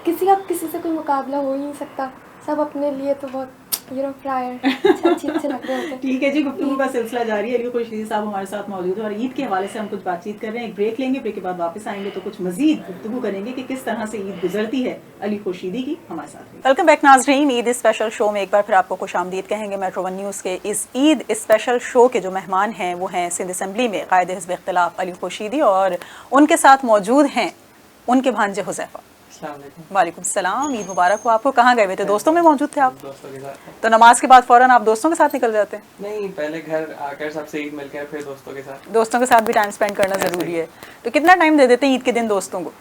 किसी से कोई मुकाबला हो ही नहीं सकता, सब अपने लिए तो बहुत अच्छे लग रहे होते हैं। ठीक है जी, गुफ्तगू का सिलसिला जारी है। अली खुर्शीदी साहब हमारे साथ मौजूद है और ईद के हवाले से हम कुछ बातचीत कर रहे हैं। एक ब्रेक लेंगे, ब्रेक के बाद वापस आएंगे तो कुछ मजीद गुफ्तगू करेंगे कि किस तरह से ईद गुजरती है अली खुर्शीदी की हमारे साथ। वेलकम बैक नाज़रीन, ईद स्पेशल शो में एक बार फिर आपको खुशामदीद कहेंगे। मेट्रो 1 न्यूज़ के इस ईद स्पेशल शो के जो मेहमान हैं वो हैं सिंध असम्बली में कायदे हिज़्ब इख्तिलाफ अली खुर्शीदी, और उनके साथ मौजूद हैं उनके भांजे हुज़ैफा। वालेकुम सलाम, ईद मुबारक हो आपको। कहाँ गए हुए थे? दोस्तों में मौजूद थे आप? दोस्तों के साथ। तो नमाज के बाद फौरन आप दोस्तों के साथ निकल जाते हैं? नहीं, पहले घर आकर सबसे ईद मिलकर फिर दोस्तों के साथ। दोस्तों के साथ भी टाइम स्पेंड करना ज़रूरी है। तो कितना टाइम दे देते हैं ईद के दिन दोस्तों को?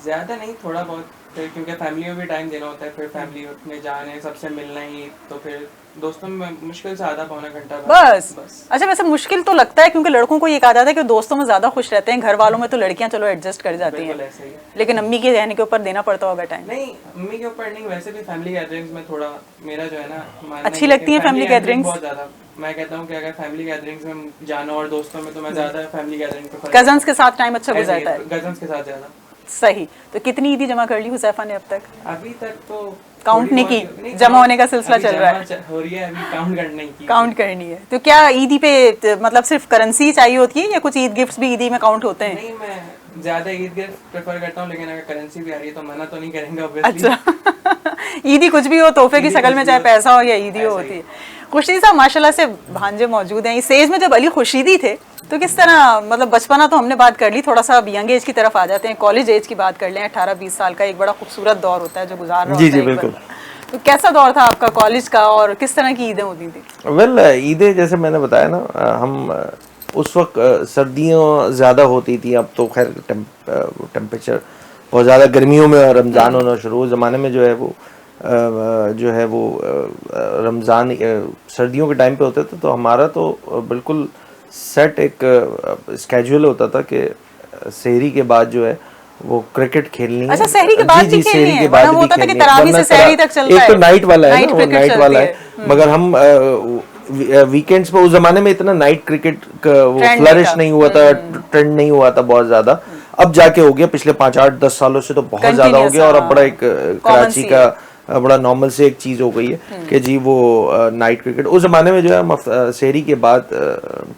ज़्यादा नहीं, थोड़ा बहुत फिर क्योंकि फैमिली में भी टाइम देना होता है, फिर फैमिली में जाने सबसे मिलना ही, तो फिर दोस्तों में मुश्किल से आधा पौना घंटा बस। अच्छा, वैसे मुश्किल तो लगता है क्योंकि लड़कों को ये कहा जाता है कि दोस्तों में ज्यादा खुश रहते हैं, घर वालों में तो लड़कियां चलो एडजस्ट कर जाती बिल्कुल हैं, ऐसे ही। लेकिन अम्मी के रहने के ऊपर देना पड़ता होगा टाइम। नहीं, मम्मी के ऊपर नहीं, वैसे भी फैमिली गैदरिंग्स में थोड़ा मेरा जो है ना मानना अच्छी है कि लगती हैं family gatherings? बहुत ज्यादा। मैं कहता हूँ कि अगर फैमिली गैदरिंग्स में जाना और दोस्तों में, तो मैं ज्यादा फैमिली गैदरिंग प्रेफर कजन्स के साथ टाइम अच्छा गुजरता है। कजन्स के साथ ज्यादा। सही। तो कितनी ईदी जमा कर ली हुजैफा ने अब तक? अभी तक तो काउंट थोड़ी नहीं बहुत- की, जमा होने का सिलसिला अभी चल रहा जमा है, हो रही है, अभी काउंट करना ही की। काउंट करनी है। तो क्या ईदी पे मतलब सिर्फ करेंसी चाहिए होती है या कुछ ईद गिफ्ट्स भी ईदी में काउंट होते हैं? नहीं, मैं ज्यादा ईद गिफ्ट प्रेफर करता हूँ, लेकिन अगर करेंसी भी आ रही है तो मना तो नहीं करेंगे ऑब्वियसली। अच्छा ईदी कुछ भी हो, तोहफे की ईदी शक्ल कुछ में भी चाहे हो, पैसा हो या ईदी हो ऐसा होती ही। है। खुर्शीद साहब माशाल्लाह से भांजे मौजूद हैं इस एज में। जब अली खुर्शीदी थे तो किस तरह, मतलब बचपना तो हमने बात कर ली, थोड़ा सा अब यंग एज की तरफ आ जाते हैं, कॉलेज एज की बात कर लें। 18-20 साल का एक बड़ा खूबसूरत दौर होता है जो गुजार रहा जी, होता जी, है एक बिल्कुल। बंदा। तो कैसा दौर था आपका कॉलेज का और किस तरह की ईदें होती थी? वेल ईदें जैसे मैंने बताया ना, हम उस वक्त सर्दियों ज़्यादा होती थी। अब तो खैर टेम्परेचर बहुत ज़्यादा, गर्मियों में रमज़ान होना शुरू, उस ज़माने में जो है वो रमज़ान सर्दियों के टाइम पे होते थे। तो हमारा तो बिल्कुल सेट एक स्केड्यूल होता था कि सहरी के बाद जो है वो क्रिकेट खेलनी है। अच्छा, सहरी के बाद भी खेलनी सहरी है? के बाद वरना वो भी होता था कि खेलनी है। तरावी से वरना सहरी तक चलता एक है। तो नाइट वाला है नाइट ना, वो क्रिकेट नाइट वाला चलती है। मगर हम वीकेंड्स पे, उस जमाने में इतना नाइट क्रिकेट का वो Trend फ्लरिश नहीं था। नहीं हुआ था, ट्रेंड नहीं हुआ था बहुत ज्यादा। अब जाके हो गया, पिछले 5-8-10 सालों से तो बहुत ज्यादा हो Continuous, गया। और अब हाँ। बड़ा एक कराची सी का बड़ा नॉर्मल से एक चीज हो गई है कि जी वो नाइट क्रिकेट। उस जमाने में जो है हम सहरी के बाद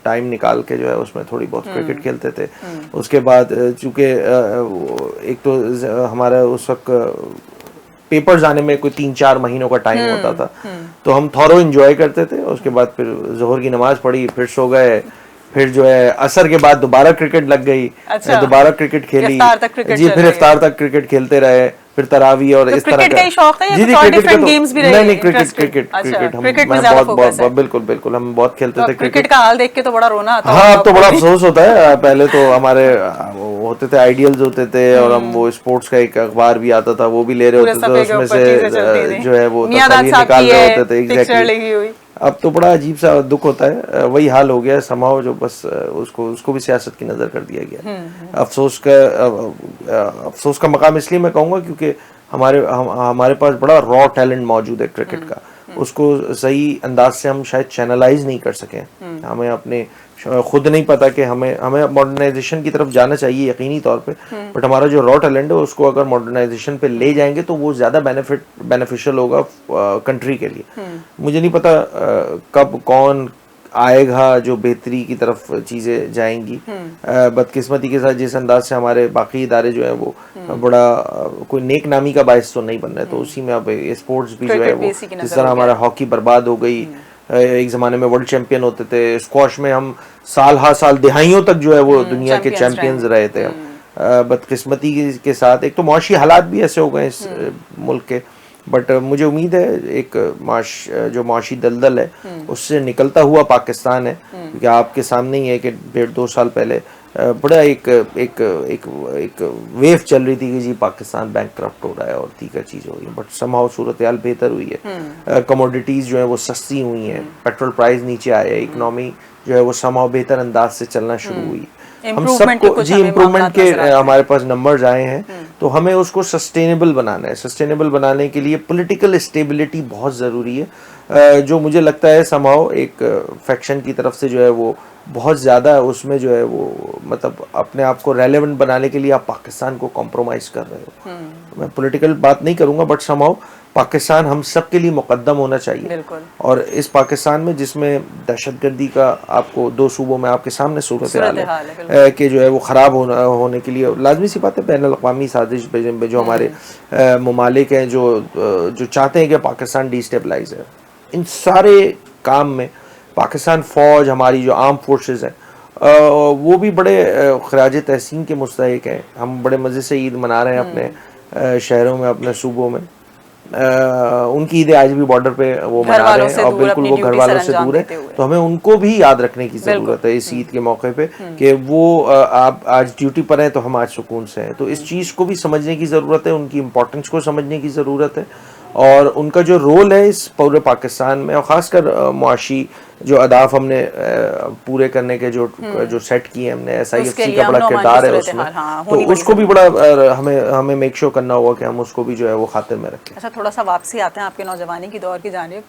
टाइम निकाल के जो है उसमें थोड़ी बहुत क्रिकेट खेलते थे। उसके बाद चूंकि एक तो हमारा उस वक्त पेपर्स आने में कोई 3-4 महीनों का टाइम होता था, तो हम थोरो एंजॉय करते थे। उसके बाद फिर जोहर की नमाज पढ़ी, फिर सो गए, फिर जो है असर के बाद दोबारा क्रिकेट लग गई। अच्छा। दोबारा क्रिकेट खेली इफ्तार तक क्रिकेट जी, चल फिर रही है। इफ्तार तक क्रिकेट खेलते रहे, फिर तरावी और तो इस तरह क्रिकेट का ही शौक था या जी, कुछ जी, और क्रिकेट का different तो- games भी रहे नहीं, नहीं, interested? क्रिकेट अच्छा, क्रिकेट हम क्रिकेट में मैं ज्यादा बहुत focus है। बिल्कुल बिल्कुल हम बहुत खेलते तो थे अब क्रिकेट क्रिकेट। का हाल देख के तो बड़ा रोना आता हाँ, अब तो होगा बड़ा आपको भी। अफसोस होता है। पहले तो हमारे वो होते थे, आइडियल्स होते थे, और हम वो स्पोर्ट्स का एक अखबार भी आता था, वो भी ले रहे पूरे होते थे, सफे के उसमें ऊपर चीजें चलती से थी। जो है वो मियां दाद तस्वीर साहब निकाल की रहे है, होते थे। Picture exactly. लगी हुई। अब तो बड़ा अजीब सा दुख होता है। वही हाल हो गया समाओ, जो बस उसको भी सियासत की नजर कर दिया गया। अफसोस का मकाम इसलिए मैं कहूँगा क्योंकि हमारे पास बड़ा रॉ टैलेंट मौजूद है क्रिकेट का। उसको सही अंदाज से हम शायद चैनलाइज नहीं कर सके। हमें अपने खुद नहीं पता कि हमें मॉडर्नाइजेशन की तरफ जाना चाहिए यकीनी तौर पे, बट हमारा जो रॉ टैलेंट है उसको अगर मॉडर्नाइजेशन पे ले जाएंगे तो वो ज्यादा बेनिफिशियल होगा कंट्री के लिए। मुझे नहीं पता कब कौन आएगा जो बेहतरी की तरफ चीजें जाएंगी। बदकिस्मती के साथ जिस अंदाज से हमारे बाकी इदारे जो है वो बड़ा कोई नेक नामी का बायस तो नहीं बन रहा है, तो उसी में अब स्पोर्ट्स भी जो है क्रिकेट वो भी इसी की जिस नजर तरह हो गया। हमारा हॉकी बर्बाद हो गई। एक जमाने में वर्ल्ड चैंपियन होते थे, स्क्वॉश में हम साल हर साल दिहाइयों तक जो है वो दुनिया के चैंपियंस चैंपियंस रहे थे। बदकिस्मती के साथ एक तो मुआशी हालात भी ऐसे हो गए इस मुल्क के, बट मुझे उम्मीद है एक जो मुआशी दलदल है उससे निकलता हुआ पाकिस्तान है। क्योंकि आपके सामने ही है कि 1.5-2 साल पहले बड़ा एक वेव चल रही थी कि जी पाकिस्तान बैंकक्रप्ट हो रहा है और दीगर चीज़ हो रही है, बट समहाउ सूरत हाल बेहतर हुई है। कमोडिटीज़ जो है वो सस्ती हुई हैं, पेट्रोल प्राइस नीचे आया है, इकनॉमी जो है वो समहाउ बेहतर अंदाज से चलना शुरू हुई। हम Improvement के सबको कुछ जी हमें इम्प्रूवमेंट मामलात के नजर आते हैं। हमारे पास नंबर्स आए हैं, तो हमें उसको सस्टेनेबल बनाना है। सस्टेनेबल बनाने के लिए पॉलिटिकल स्टेबिलिटी बहुत ज़रूरी है, जो मुझे लगता है समहाउ एक फैक्शन की तरफ से जो है वो बहुत ज़्यादा उसमें जो है वो मतलब अपने आप को रेलेवेंट बनाने के लिए आप पाकिस्तान को कॉम्प्रोमाइज कर रहे हो। मैं पॉलिटिकल बात नहीं करूँगा, बट समहाउ पाकिस्तान हम सब के लिए मुकद्दम होना चाहिए। बिल्कुल। और इस पाकिस्तान में जिसमें दहशतगर्दी का आपको 2 सूबों में आपके सामने सूरत हाल है कि जो है वो ख़राब होने के लिए लाजमी सी बात है बैनुल अक़वामी साजिश पे जो हमारे ममालिक हैं जो चाहते हैं कि पाकिस्तान डिस्टेबलाइज है। इन सारे काम में पाकिस्तान फ़ौज, हमारी जो आर्म फोर्सेस हैं वो भी बड़े खराज तहसीन के मुस्तहिक हैं। हम बड़े मज़े से ईद मना रहे हैं अपने शहरों में, अपने सूबों में। उनकी ईदें आज भी बॉर्डर पे वो घर मना वालों रहे से हैं और दूर, बिल्कुल अपनी वो घर ड्यूटी वालों से से अंजाम दूर है, देते हुए। तो हमें उनको भी याद रखने की ज़रूरत है इस ईद के मौके पे कि वो आप आज ड्यूटी पर हैं तो हम आज सुकून से हैं। तो इस चीज़ को भी समझने की ज़रूरत है, उनकी इम्पोर्टेंस को समझने की ज़रूरत है और उनका जो रोल है इस पूरे पाकिस्तान में और ख़ासकर मुआशी जो अहदाफ हमने पूरे करने के जो सेट किए हमने, उसके SIFC लिए का बड़ा अमन और किरदार है अमान की उसमें, सूरत-ए-हाल, हाँ, तो होनी बड़ी उसको भी बड़ा हमें मेक श्योर करना होगा कि हम उसको भी जो है वो खातिर में रखें। अच्छा, थोड़ा सा वापसी आते हैं आपके नौजवानी की दौर की जानिब।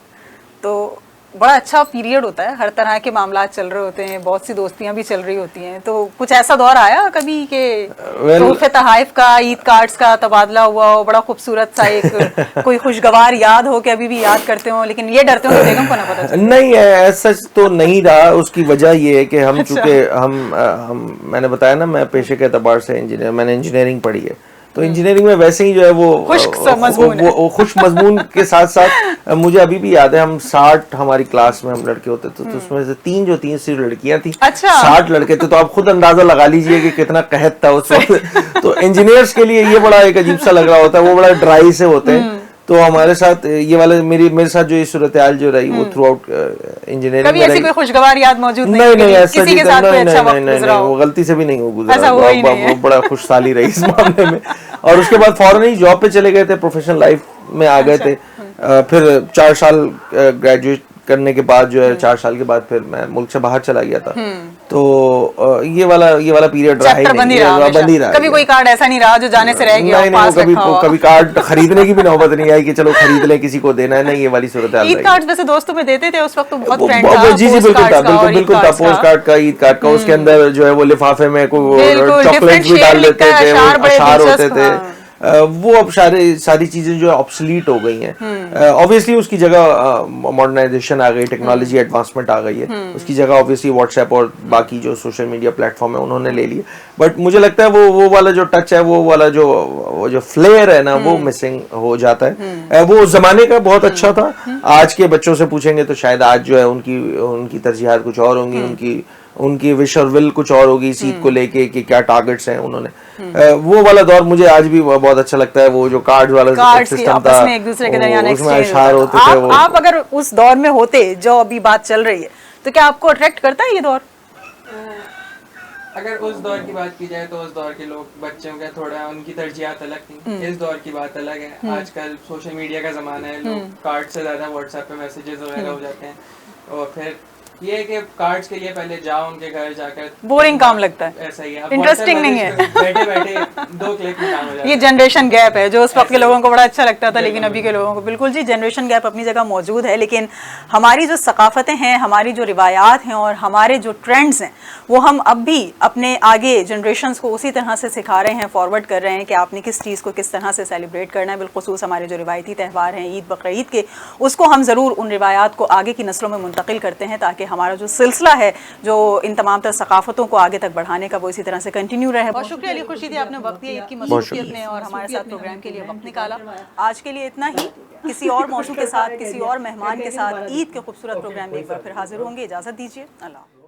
तो बड़ा अच्छा पीरियड होता है, हर तरह के मामला चल रहे होते हैं, बहुत सी दोस्तियां भी चल रही होती हैं। तो कुछ ऐसा दौर आया कभी कि तोहफे तहाइफ का, ईद कार्ड्स का तबादला हुआ हो, बड़ा खूबसूरत सा एक कोई खुशगवार याद हो कि अभी भी याद करते हो, लेकिन ये डरते हो कि बेगम को ना पता चले? नहीं, ऐसा तो नहीं रहा। उसकी वजह ये है कि हम चूंकि हम मैंने बताया ना, मैं पेशे के एतबार से इंजीनियर, मैंने इंजीनियरिंग पढ़ी है, तो इंजीनियरिंग में वैसे ही जो है वो खुश मजमून के साथ साथ मुझे अभी भी याद है, हम 60 हमारी क्लास में हम लड़के होते थे, तो उसमें से तीन सिर्फ लड़कियां थी। अच्छा। 60 लड़के थे, तो आप खुद अंदाजा लगा लीजिए कि कितना कहत था उस वक्त। तो इंजीनियर्स के लिए ये बड़ा एक अजीब सा लग रहा होता है, वो बड़ा ड्राई से होते हैं। तो हमारे साथ ये वाले मेरे साथ जो ये सूरत हाल जो रही वो थ्रू आउट इंजीनियरिंग कभी में ऐसी रही। कोई खुशगवार याद मौजूद नहीं? नहीं ऐसा किसी के साथ कोई अच्छा वक्त नहीं, गुजरा हो? वो गलती से भी नहीं हो गुजरा, ऐसा हुआ ही नहीं है। बड़ा खुशहाली रही इस मामले में। और उसके बाद फौरन ही जॉब पे चले गए थे, प्रोफेशनल लाइफ में आ गए थे। फिर 4 साल ग्रेजुएट करने के बाद जो है 4 साल के बाद फिर मैं मुल्क से बाहर चला गया था। तो ये वाला पीरियड रहा ही चैप्टर बंद ही रहा नहीं, बंद ही रहा। कभी कोई कार्ड ऐसा नहीं रहा जो जाने से रह गया हो, नहीं, पास वो रखा हो? कभी कार्ड खरीदने की भी नौबत नहीं आई कि चलो खरीद ले, किसी को देना है, नहीं, ये वाली सूरत हाल ईद कार्ड्स वैसे दोस्तों में देते थे उस वक्त, तो बहुत ट्रेंड था जी बिल्कुल था, बिल्कुल था, पोस्ट पोस्ट कार्ड का, ईद कार्ड का, उसके अंदर जो है वो लिफाफे में बिल्कुल, चॉकलेट्स भी different डाल shade देते लिखा है, थे, अशार वो बड़े अशार होते दिलचस्प, थे। हाँ। वो अब सारी चीजें जो है ऑब्सलीट हो गई हैं। ऑब्वियसली उसकी जगह मॉडर्नाइजेशन आ गई, टेक्नोलॉजी एडवांसमेंट आ गई है, उसकी जगह ऑब्वियसली व्हाट्सएप और बाकी जो सोशल मीडिया प्लेटफॉर्म है उन्होंने ले लिया। बट मुझे लगता है वो वाला जो टच है, वो वाला जो फ्लेयर है ना, वो मिसिंग हो जाता है। वो उस जमाने का बहुत अच्छा था। आज के बच्चों से पूछेंगे तो शायद आज जो है उनकी तरजीहात कुछ और होंगी, उनकी विश और विल कुछ और होगी इस ईद को लेके कि क्या टारगेट्स हैं उन्होंने। वो वाला दौर मुझे आज भी बहुत अच्छा लगता है। वो जो कार्ड वाला सिस्टम था, आपस में एक दूसरे के दरमियान उसमें exchange अशार होता होते था। थे। आप अगर उस दौर में होते जो अभी बात चल रही है, तो क्या आपको अट्रैक्ट करता है ये दौर? अगर उस दौर की बात की जाए तो उस दौर के लोग बच्चों का थोड़ा उनकी तरजीहात अलग थी। इस दौर की बात अलग है। आजकल सोशल मीडिया का जमाना है, लोग कार्ड से ज्यादा व्हाट्सएप पे मैसेजेस वगैरह हो जाते हैं। और फिर ये है कि कार्ड्स के लिए पहले जाओ उनके घर जाकर, बोरिंग काम लगता है, ऐसा ही है, इंटरेस्टिंग नहीं है। बैठे बैठे 2 क्लिक में काम हो जाता है। ये जनरेशन गैप है जो उस वक्त के लोगों को बड़ा अच्छा लगता था, लेकिन अभी के लोगों को बिल्कुल जी जनरेशन गैप अपनी जगह मौजूद है। लेकिन हमारी जो सकाफतें हैं, हमारी जो रिवायात हैं और हमारे जो ट्रेंड्स हैं, वो हम अब भी अपने आगे जनरेशन्स को उसी तरह से सिखा रहे हैं, फॉरवर्ड कर रहे हैं कि आपने किस चीज़ को किस तरह से सेलिब्रेट करना है। बिलखुसूस हमारे जो रिवायती त्यौहार हैं ईद बकर ईद के, उसको हम ज़रूर उन रिवायात को आगे की नस्लों में मुंतकिल करते हैं, ताकि हमारा जो सिलसिला है जो इन तमाम तर सकाफतों को आगे तक बढ़ाने का, वो इसी तरह से कंटिन्यू रहे। बहुत शुक्रिया अली खुर्शीदी, आपने वक्त दिया ईद की मसरूफियत में और हमारे साथ प्रोग्राम के लिए वक्त निकाला। आज के लिए इतना ही। किसी और मौजू के साथ, किसी और मेहमान के साथ ईद के खूबसूरत प्रोग्राम में एक बार फिर हाजिर होंगे। इजाज़त दीजिए, अल्लाह।